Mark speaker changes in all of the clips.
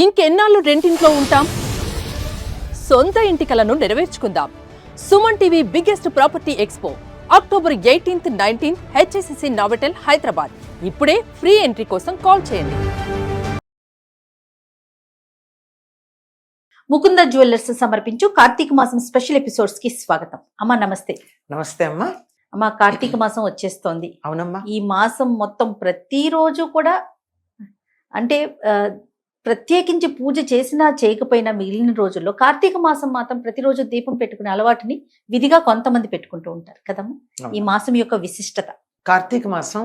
Speaker 1: ఇంకెన్నాళ్ళు రెంటింట్లో ఉంటాం? సొంత ఇంటి కలను నెరవేర్చుకుందాం. Suman TV biggest property expo October 18th, 19th HSCC Novotel Hyderabad. ఇప్పుడే ఫ్రీ ఎంట్రీ కోసం కాల్ చేయండి.
Speaker 2: ముకుంద జ్యువెలర్స్ సమర్పించు కార్తీక మాసం స్పెషల్ ఎపిసోడ్స్ కి స్వాగతం. అమ్మా నమస్తే.
Speaker 3: నమస్తే అమ్మా.
Speaker 2: అమ్మా కార్తీక మాసం వచ్చేస్తోంది.
Speaker 3: అవునమ్మా.
Speaker 2: ఈ మాసం మొత్తం ప్రతిరోజు కూడా అంటే ప్రత్యేకించి పూజ చేసినా చేయకపోయినా మిగిలిన రోజుల్లో కార్తీక మాసం మాత్రం ప్రతిరోజు దీపం పెట్టుకునే అలవాటుని విధిగా కొంతమంది పెట్టుకుంటూ ఉంటారు కదమ్మా. ఈ మాసం యొక్క విశిష్టత.
Speaker 3: కార్తీక మాసం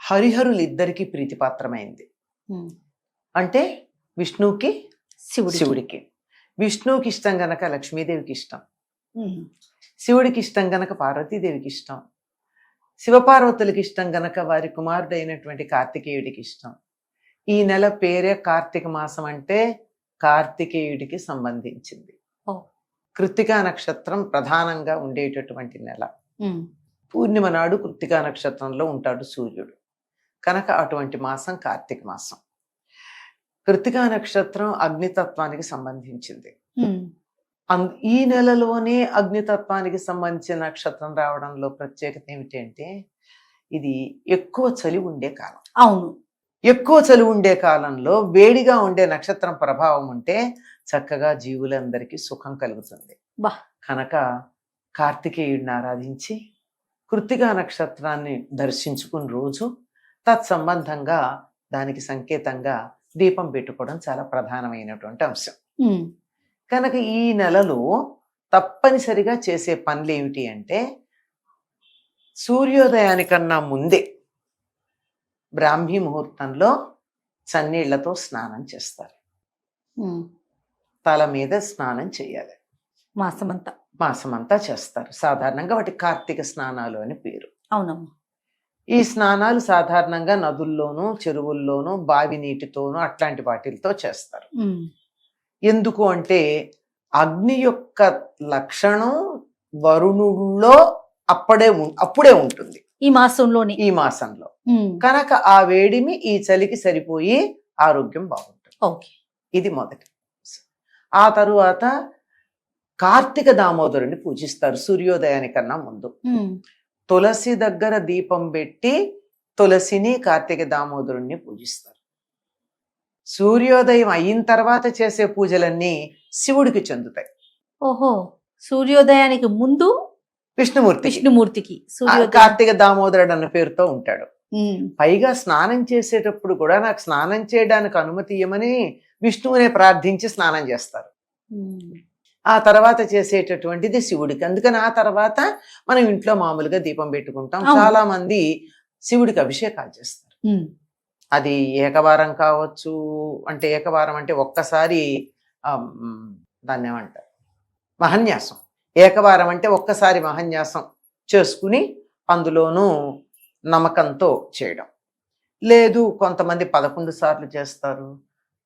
Speaker 3: హరిహరులిద్దరికీ ప్రీతిపాత్రమైంది. అంటే విష్ణువుకి శివుడికి. విష్ణువుకి ఇష్టం గనక లక్ష్మీదేవికి ఇష్టం, శివుడికి ఇష్టం గనక పార్వతీదేవికి ఇష్టం, శివపార్వతులకి ఇష్టం గనక వారి కుమారుడైనటువంటి కార్తికేయుడికి ఇష్టం. ఈ నెల పేరే కార్తీక మాసం, అంటే కార్తికేయుడికి సంబంధించింది. కృత్తికా నక్షత్రం ప్రధానంగా ఉండేటటువంటి నెల. పూర్ణిమ నాడు కృత్తికా నక్షత్రంలో ఉంటాడు సూర్యుడు కనుక అటువంటి మాసం కార్తీక మాసం. కృత్తికా నక్షత్రం అగ్నితత్వానికి సంబంధించింది. ఈ నెలలోనే అగ్నితత్వానికి సంబంధించిన నక్షత్రం రావడంలో ప్రత్యేకత ఏమిటి అంటే ఇది ఎక్కువ చలి ఉండే కాలం.
Speaker 2: అవును,
Speaker 3: ఎక్కువ చలి ఉండే కాలంలో వేడిగా ఉండే నక్షత్రం ప్రభావం ఉంటే చక్కగా జీవులందరికీ సుఖం కలుగుతుంది. కనుక కార్తికేయుడిని ఆరాధించి కృత్తికా నక్షత్రాన్ని దర్శించుకున్న రోజు తత్సంబంధంగా దానికి సంకేతంగా దీపం పెట్టుకోవడం చాలా ప్రధానమైనటువంటి అంశం. కనుక ఈ నెలలో తప్పనిసరిగా చేసే పనులు ఏమిటి అంటే సూర్యోదయానికన్నా ముందే బ్రాహ్మీ ముహూర్తంలో చన్నీళ్లతో స్నానం చేస్తారు. తల మీద స్నానం చేయాలి. మాసమంతా చేస్తారు. సాధారణంగా వాటి కార్తీక స్నానాలు అని పేరు.
Speaker 2: అవునమ్మా.
Speaker 3: ఈ స్నానాలు సాధారణంగా నదుల్లోనూ చెరువుల్లోనూ బావి నీటితోనూ అట్లాంటి వాటితో చేస్తారు. ఎందుకు అంటే అగ్ని యొక్క లక్షణం వరుణుల్లో అప్పుడే ఉంటుంది
Speaker 2: ఈ మాసంలో.
Speaker 3: కనుక ఆ వేడిమి ఈ చలికి సరిపోయి ఆరోగ్యం బాగుంటుంది. ఇది మొదటి. ఆ తరువాత కార్తీక దామోదరుని పూజిస్తారు సూర్యోదయానికన్నా ముందు. తులసి దగ్గర దీపం పెట్టి తులసిని కార్తీక దామోదరుణ్ణి పూజిస్తారు. సూర్యోదయం అయిన తర్వాత చేసే పూజలన్నీ శివుడికి చెందుతాయి.
Speaker 2: ఓహో, సూర్యోదయానికి ముందు విష్ణుమూర్తికి
Speaker 3: కార్తీక దామోదరుడు అన్న పేరుతో ఉంటాడు. పైగా స్నానం చేసేటప్పుడు కూడా నాకు స్నానం చేయడానికి అనుమతి ఇవ్వమని విష్ణువునే ప్రార్థించి స్నానం చేస్తారు. ఆ తర్వాత చేసేటటువంటిది శివుడికి. అందుకని ఆ తర్వాత మనం ఇంట్లో మామూలుగా దీపం పెట్టుకుంటాం. చాలా మంది శివుడికి అభిషేకాలు చేస్తారు. అది ఏకవారం కావచ్చు. అంటే ఏకవారం అంటే ఒక్కసారి దాన్ని ఏమంటారు, మహన్యాసం. ఏకవారం అంటే ఒక్కసారి మహన్యాసం చేసుకుని అందులోనూ నమ్మకంతో చేయడం. లేదు కొంతమంది 11 సార్లు చేస్తారు.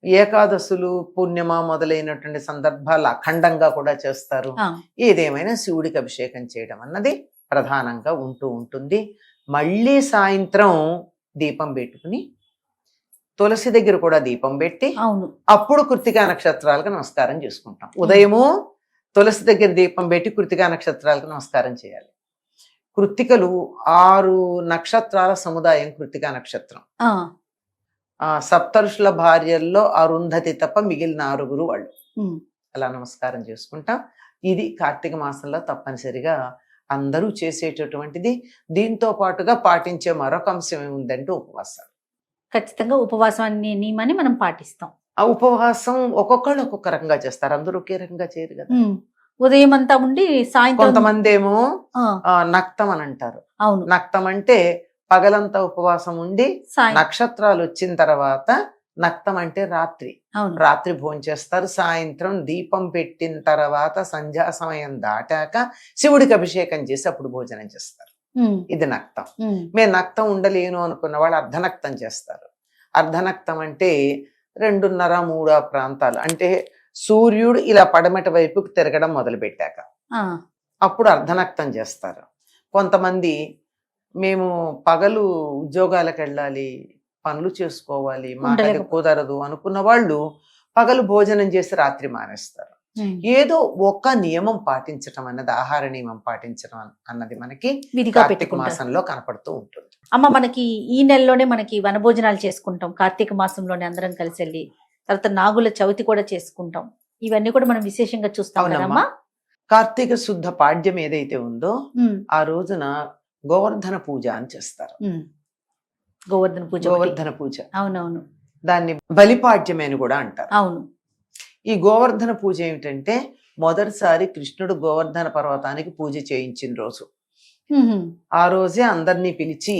Speaker 3: ఏకాదశులు పుణ్యమ మొదలైనటువంటి సందర్భాలు అఖండంగా కూడా చేస్తారు. ఏదేమైనా శివుడికి అభిషేకం చేయడం అన్నది ప్రధానంగా ఉంటుంది. మళ్ళీ సాయంత్రం దీపం పెట్టుకుని తులసి దగ్గర కూడా దీపం పెట్టి అప్పుడు కృత్తికా నక్షత్రాలకు నమస్కారం చేసుకుంటాం. ఉదయము తులసి దగ్గర దీపం పెట్టి కృత్తికా నక్షత్రాలకు నమస్కారం చేయాలి. కృత్తికలు 6 నక్షత్రాల సముదాయం కృత్తికా నక్షత్రం. సప్తఋషుల భార్యల్లో అరుంధతి తప్ప మిగిలిన 6 వాళ్ళు. అలా నమస్కారం చేసుకుంటాం. ఇది కార్తీక మాసంలో తప్పనిసరిగా అందరూ చేసేటటువంటిది. దీంతో పాటుగా పాటించే మరొక అంశం ఏముందంటే ఉపవాసాలు.
Speaker 2: ఖచ్చితంగా ఉపవాసాన్ని నియమాన్ని మనం పాటిస్తాం.
Speaker 3: ఆ ఉపవాసం ఒక్కొక్కళ్ళు ఒక్కొక్క రకంగా చేస్తారు. అందరూ ఒకే రకంగా చేయరు కదా.
Speaker 2: ఉదయం అంతా ఉండి సాయంత్రం
Speaker 3: కొంతమంది ఏమో నక్తం అని అంటారు. నక్తం అంటే పగలంతా ఉపవాసం ఉండి నక్షత్రాలు వచ్చిన తర్వాత నక్తం అంటే రాత్రి భోజనం చేస్తారు. సాయంత్రం దీపం పెట్టిన తర్వాత సంధ్యా సమయం దాటాక శివుడికి అభిషేకం చేసి అప్పుడు భోజనం చేస్తారు. ఇది నక్తం. మేము నక్తం ఉండలేను అనుకున్న వాళ్ళు అర్ధనక్తం చేస్తారు. అర్ధనక్తం అంటే 2:30-3 ప్రాంతాలు, అంటే సూర్యుడు ఇలా పడమటి వైపుకి తిరగడం మొదలు పెట్టాక అప్పుడు అర్ధనక్తం చేస్తారు. కొంతమంది మేము పగలు ఉద్యోగాలకు వెళ్ళాలి, పనులు చేసుకోవాలి, మాకు కుదరదు అనుకున్న వాళ్ళు పగలు భోజనం చేసి రాత్రి మానేస్తారు. ఏదో ఒక నియమం పాటించటం అన్నది, ఆహార నియమం పాటించడం అన్నది మనకి
Speaker 2: విధిగా
Speaker 3: కార్తీక
Speaker 2: పెట్టుకుంటారు.
Speaker 3: మాసంలో కనపడుతూ ఉంటుంది.
Speaker 2: అమ్మ, మనకి ఈ నెలలోనే మనకి వనభోజనాలు చేసుకుంటాం, కార్తీక మాసంలోనే అందరం కలిసి వెళ్ళి, తర్వాత నాగుల చవితి కూడా చేసుకుంటాం. ఇవన్నీ కూడా మనం విశేషంగా చూస్తాం
Speaker 3: అవునమ్మా.
Speaker 2: కదమ్మా.
Speaker 3: కార్తీక శుద్ధ పాడ్యం ఏదైతే ఉందో ఆ రోజున గోవర్ధన పూజ అని చేస్తారు.
Speaker 2: గోవర్ధన పూజ.
Speaker 3: గోవర్ధన పూజ,
Speaker 2: అవునవును,
Speaker 3: దాన్ని బలిపాడ్యం అని కూడా అంటారు.
Speaker 2: అవును.
Speaker 3: ఈ గోవర్ధన పూజ ఏమిటంటే మొదటిసారి కృష్ణుడు గోవర్ధన పర్వతానికి పూజ చేయించిన రోజు. ఆ రోజే అందరినీ పిలిచి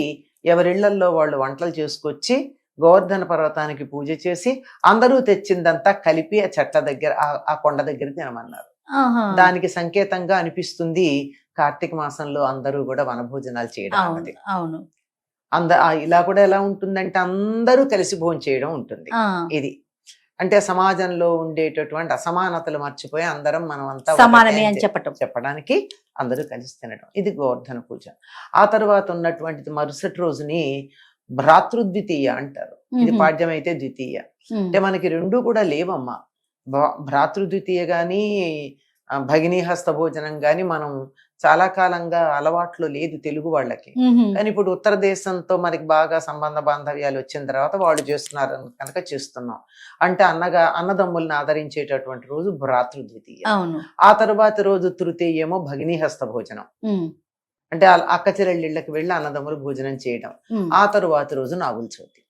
Speaker 3: ఎవరిళ్లల్లో వాళ్ళు వంటలు చేసుకొచ్చి గోవర్ధన పర్వతానికి పూజ చేసి అందరూ తెచ్చిందంతా కలిపి ఆ చెట్ల దగ్గర, ఆ కొండ దగ్గర తినమన్నారు. దానికి సంకేతంగా అనిపిస్తుంది కార్తీక మాసంలో అందరూ కూడా వనభోజనాలు చేయడం అన్నది.
Speaker 2: అవును.
Speaker 3: ఇలా కూడా ఎలా ఉంటుందంటే అందరూ కలిసి భోజనం చేయడం ఉంటుంది. ఇది అంటే సమాజంలో ఉండేటటువంటి అసమానతలు మర్చిపోయి అందరం మనం అంతా
Speaker 2: సమానమే అని
Speaker 3: చెప్పడానికి అందరూ కలిసి తినడం, ఇది గోవర్ధన పూజ. ఆ తర్వాత ఉన్నటువంటిది మరుసటి రోజుని భ్రాతృద్వితీయ అంటారు. ఇది పాడ్యం అయితే ద్వితీయ. అంటే మనకి రెండు కూడా లేవమ్మా. భ్రాతృద్వితీయ గాని భగినీ హస్త భోజనం గాని మనం చాలా కాలంగా అలవాట్లో లేదు తెలుగు వాళ్ళకి. కానీ ఇప్పుడు ఉత్తర దేశంతో మనకి బాగా సంబంధ బాంధవ్యాలు వచ్చిన తర్వాత వాళ్ళు చేస్తున్నారు కనుక చేస్తున్నాం. అంటే అన్నదమ్ముల్ని ఆదరించేటటువంటి రోజు భ్రాతృద్వితీయ. ఆ తర్వాత రోజు తృతీయ ఏమో భగినీ హస్త భోజనం, అంటే అక్క చెల్లెళ్ళకి వెళ్ళి అన్నదమ్ములు భోజనం చేయడం. ఆ తరువాత రోజు నాగుల చవితి,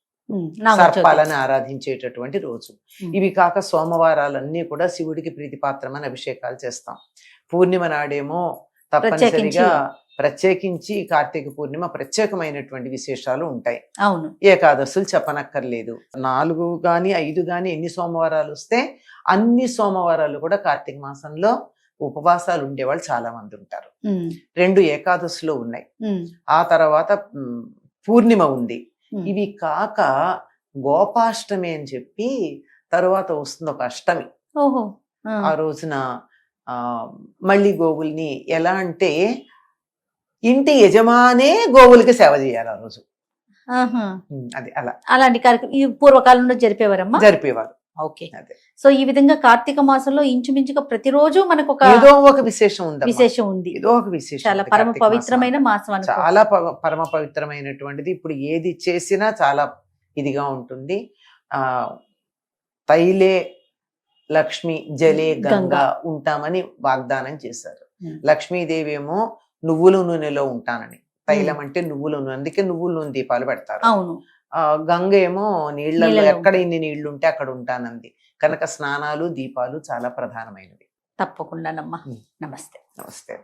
Speaker 3: సర్పాలను ఆరాధించేటటువంటి రోజు. ఇవి కాక సోమవారాలన్నీ కూడా శివుడికి ప్రీతిపాత్రమైన అభిషేకాలు చేస్తాం. పూర్ణిమ నాడేమో తప్పనిసరిగా ప్రత్యేకించి కార్తీక పూర్ణిమ ప్రత్యేకమైనటువంటి విశేషాలు ఉంటాయి.
Speaker 2: అవును.
Speaker 3: ఏకాదశులు చెప్పనక్కర్లేదు. 4 గాని 5 గాని ఎన్ని సోమవారాలు వస్తే అన్ని సోమవారాలు కూడా కార్తీక మాసంలో ఉపవాసాలు ఉండేవాళ్ళు చాలా మంది ఉంటారు. 2 ఏకాదశులు ఉన్నాయి. ఆ తర్వాత పూర్ణిమ ఉంది. ఇవి కాక గోపాష్టమి అని చెప్పి తరువాత వస్తుంది ఒక అష్టమి. ఆ రోజున మళ్ళీ గోవుల్ని ఎలా అంటే ఇంటి యజమానే గోవులకి సేవ చేయాలి ఆ రోజు. అది
Speaker 2: అలాంటి కార్యక్రమం పూర్వకాలంలో జరిపేవారు. ఓకే. సో ఈ విధంగా కార్తీక మాసంలో ఇంచుమించుగా ప్రతిరోజు మనకు
Speaker 3: ఏదో ఒక విశేషం ఉంది. ఏదో ఒక విశేషం.
Speaker 2: చాలా పరమ పవిత్రమైన మాసం,
Speaker 3: చాలా పరమ పవిత్రమైనటువంటిది. ఇప్పుడు ఏది చేసినా చాలా ఇదిగా ఉంటుంది. తైలే లక్ష్మి జలే గంగా ఉంటామని వాగ్దానం చేశారు. లక్ష్మీదేవి ఏమో నువ్వుల నూనెలో ఉంటానని, తైలం అంటే నువ్వుల నూనె, అందుకే నువ్వుల నూనె దీపాలు పెడతారు. గంగ ఏమో నీళ్లలో ఎక్కడ ఇన్ని నీళ్లు ఉంటే అక్కడ ఉంటానంది కనుక స్నానాలు దీపాలు చాలా ప్రధానమైనవి.
Speaker 2: తప్పకుండా. నమస్తే.
Speaker 3: నమస్తే.